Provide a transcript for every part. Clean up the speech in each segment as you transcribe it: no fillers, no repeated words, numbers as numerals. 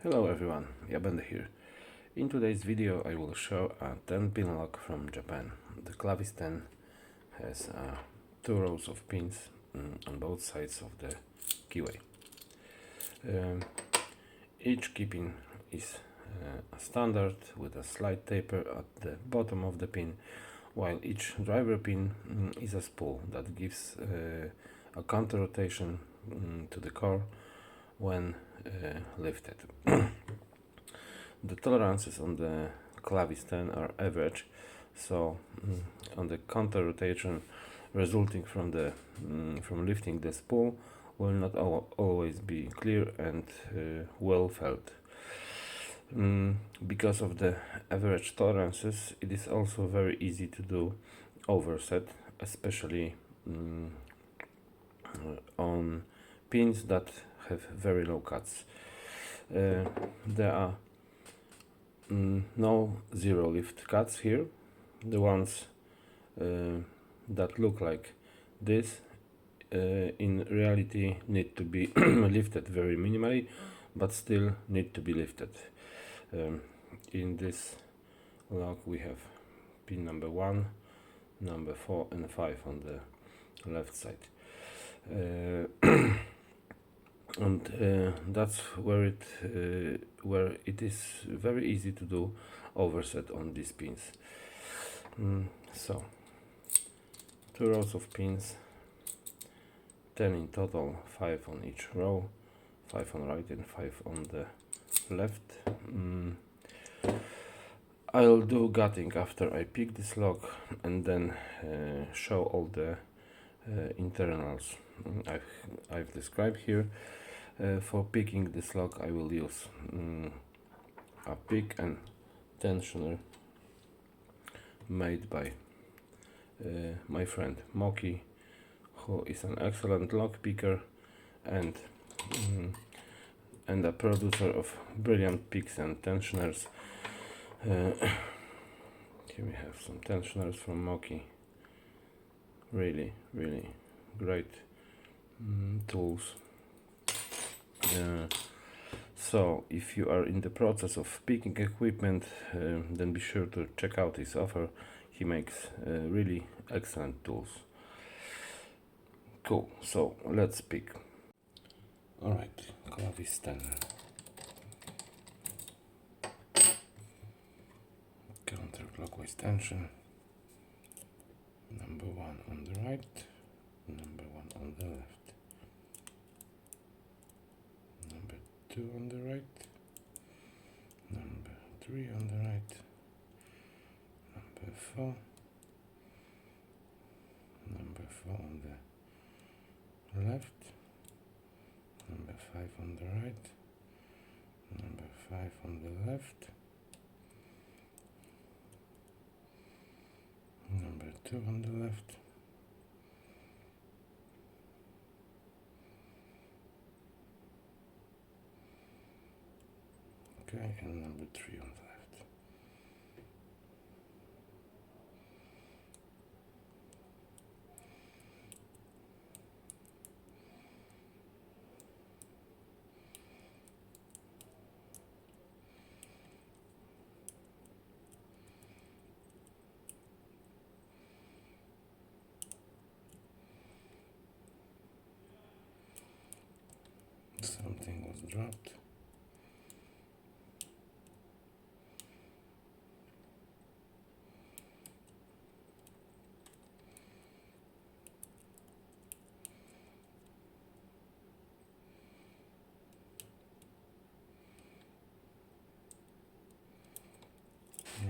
Hello everyone, Yabende here. In today's video I will show a 10-pin lock from Japan. The Clavis 10 has two rows of pins on both sides of the keyway. Each key pin is a standard with a slight taper at the bottom of the pin, while each driver pin is a spool that gives a counter rotation to the core when lifted. The tolerances on the Clavis 10 are average, so on the counter rotation resulting from lifting the spool will not always be clear and well felt. Because of the average tolerances, it is also very easy to do overset, especially on pins that have very low cuts. There are no zero lift cuts here. The ones that look like this in reality need to be lifted very minimally, but still need to be lifted. In this lock we have pin number 1, number 4 and 5 on the left side. And that's where it is very easy to do overset on these pins. So 2 rows of pins, 10 in total, 5 on each row, 5 on right and 5 on the left. I'll do gutting after I pick this lock and then show all the internals I've described here. For picking this lock I will use a pick and tensioner made by my friend Moki, who is an excellent lock picker and a producer of brilliant picks and tensioners. Here we have some tensioners from Moki. Really great tools. So if you are in the process of picking equipment, then be sure to check out his offer. He makes really excellent tools. Cool, so let's pick. Alright, Clavis 10. Counterclockwise tension. Number 1 on the right, number 1 on the left. Number 2 on the right, number 3 on the right, number 4, number 4 on the left, number 5 on the right, number 5 on the left, number 2 on the left, okay, and number 3 on the left. Something was dropped.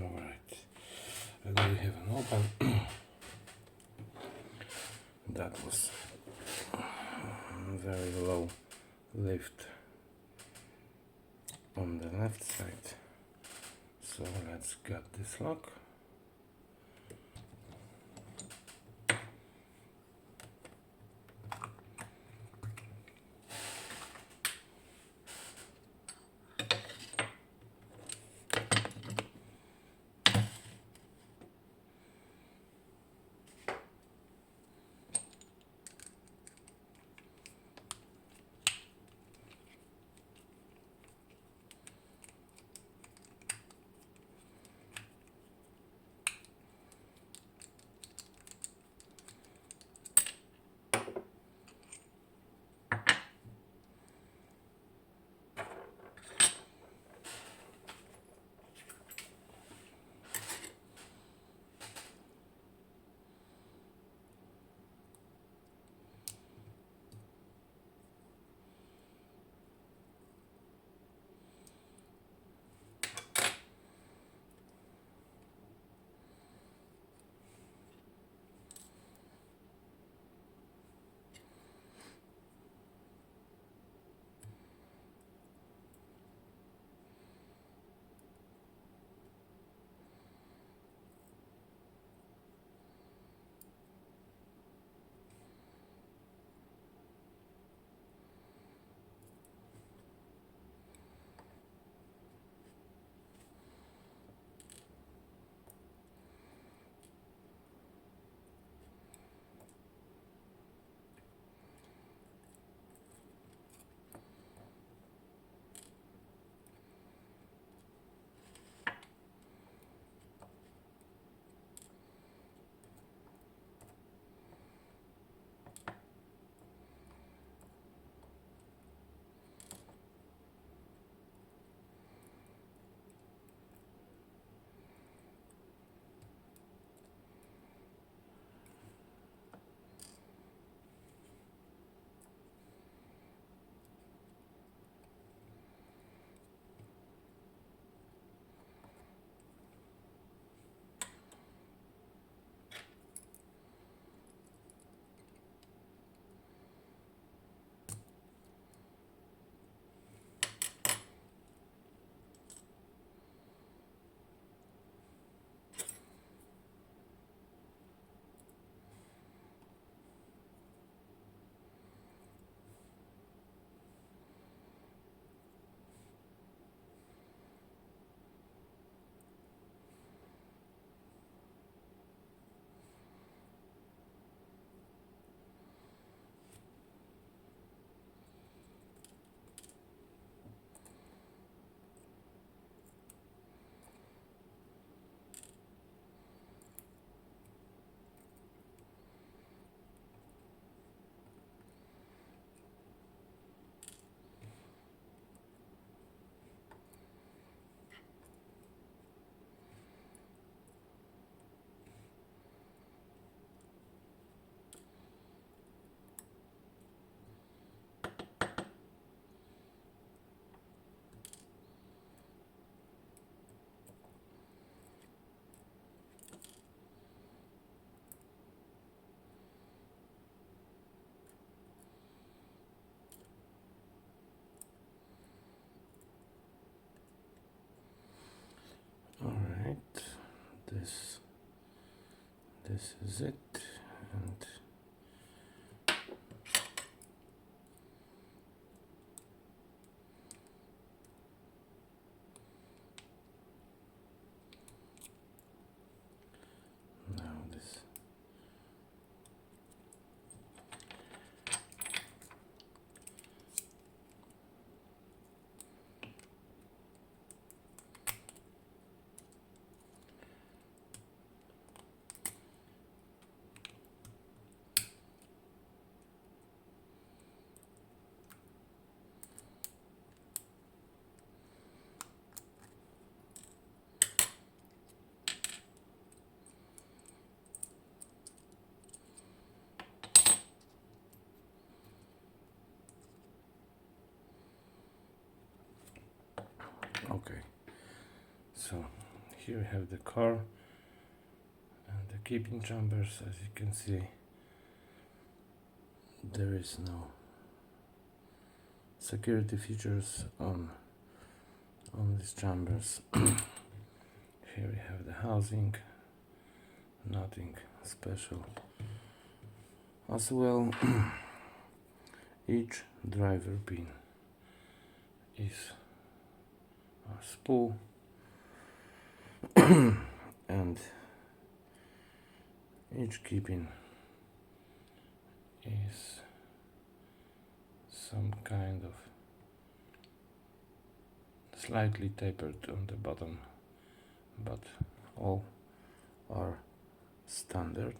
Alright, and we have an open. That was very low lift on the left side. So let's gut this lock. this is it, and now this. Okay, so here we have the car and the keeping chambers. As you can see, there is no security features on these chambers. Here we have the housing, nothing special as well. Each driver pin is a spool and each key pin is some kind of slightly tapered on the bottom, but all are standard.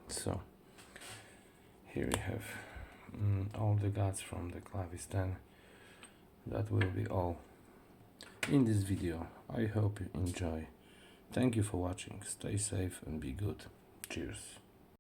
So here we have all the guts from the Clavis 10. That will be all in this video. I hope you enjoy. Thank you for watching. Stay safe and be good. Cheers.